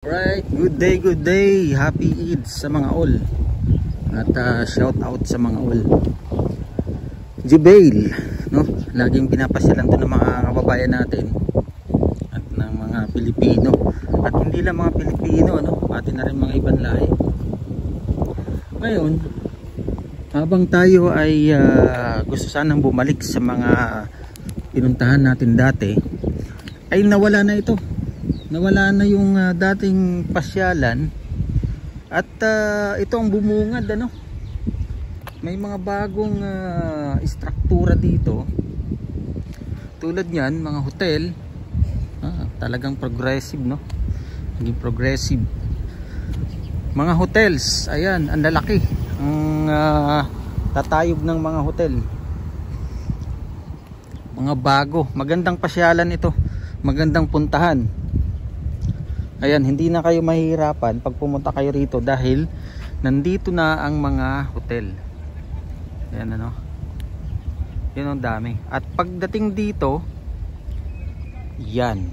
Right, good day, happy Eid sa mga all. At shout out sa mga all. Jubail, no? Laging pinapasyalan 'to ng mga kababayan natin at ng mga Pilipino. At hindi lang mga Pilipino, no? Pati na rin mga ibang lahi. Ngayon, habang tayo ay gusto sanang bumalik sa mga pinuntahan natin dati, ay nawala na ito. Nawala na yung dating pasyalan at ito ang bumungad, ano? May mga bagong istruktura dito. Tulad niyan, mga hotel. Talagang progressive, no? Naging progressive. Mga hotels, ayan, ang lalaki. Ang tatayog ng mga hotel. Mga bago, magandang pasyalan ito. Magandang puntahan. Ayan, hindi na kayo mahihirapan pag pumunta kayo rito dahil nandito na ang mga hotel. Ayan, ano? Yan ang dami. At pagdating dito, yan,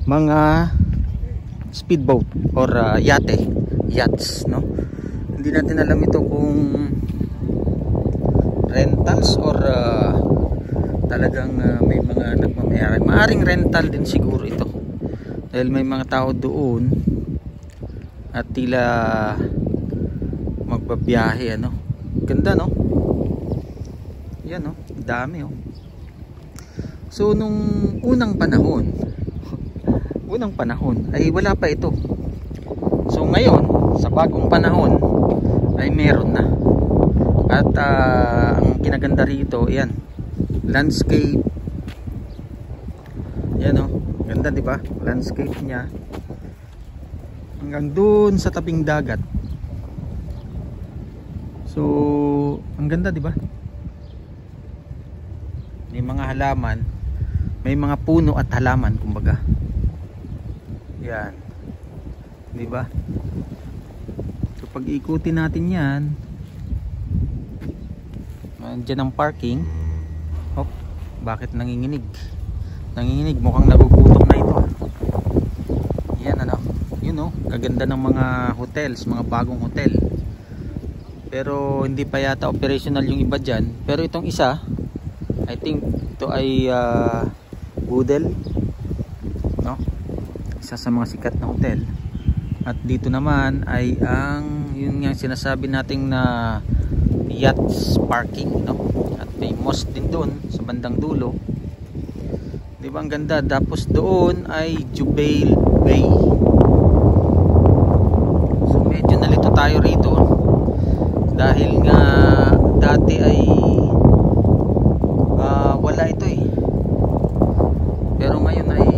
mga speedboat or yachts, no? Hindi natin alam ito kung rentals or talagang may mga nagmamayari. Maaring rental din siguro ito. Dahil may mga tao doon at tila magbabiyahe, ano. Ganda, no? Yan, no? Dami, oh. So nung unang panahon ay wala pa ito. So ngayon sa bagong panahon ay meron na. At ang kinaganda rito, yan, landscape. Yan, oh. Ganda, di ba? Landscape niya hanggang doon sa tabing dagat. So, ang ganda, di ba? May mga halaman, may mga puno at halaman, kumbaga. Yan. Di ba? So, pag ikutin natin 'yan, nandiyan ang parking. Hop, bakit nanginginig? Nanginginig, mukhang nagugutom na ito. Yan, ano, yun, oh, kaganda ng mga hotels, mga bagong hotel. Pero hindi pa yata operational yung iba dyan. Pero itong isa, I think ito ay Budel, no? Isa sa mga sikat na hotel. At dito naman ay ang yun yung sinasabi nating na yachts parking, no? At may mosque din doon sa bandang dulo. Diba ang ganda? Tapos doon ay Jubail Bay. So medyo nalito tayo rito dahil nga dati ay wala ito, eh. Pero ngayon ay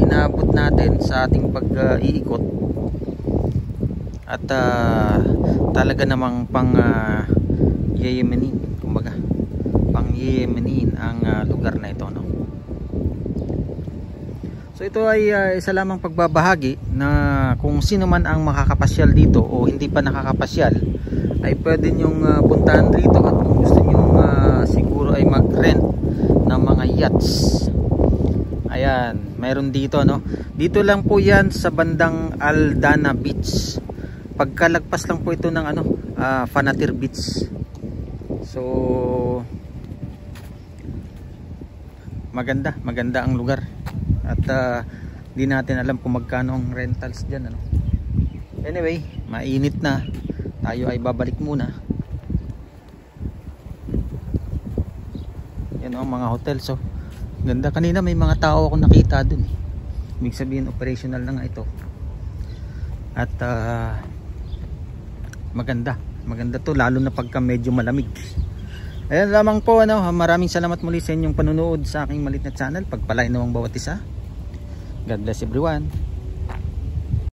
inaabot natin sa ating pag-iikot. At talaga namang pang yeyemenin, kumbaga pang yeyemenin ang lugar na ito, no? So ito ay isa lamang pagbabahagi na kung sino man ang makakapasyal dito o hindi pa nakakapasyal ay pwede nyong puntahan rito. At kung gusto nyong siguro ay mag-rent ng mga yachts, ayan, mayroon dito, no? Dito lang po yan sa bandang Aldana Beach. Pagkalagpas lang po ito ng Fanatir Beach. So maganda ang lugar. At di natin alam kung magkano ang rentals dyan, ano? Anyway, mainit na. Tayo ay babalik muna. Yan, oh, mga hotel. So ganda. Kanina may mga tao ako nakita dun, eh. Ibig sabihin operational na nga ito. At maganda to, lalo na pagka medyo malamig. Ayan lamang po, ano. Maraming salamat muli sa inyong panunood sa aking maliit na channel. Pagpalain nawang bawat isa. God bless everyone.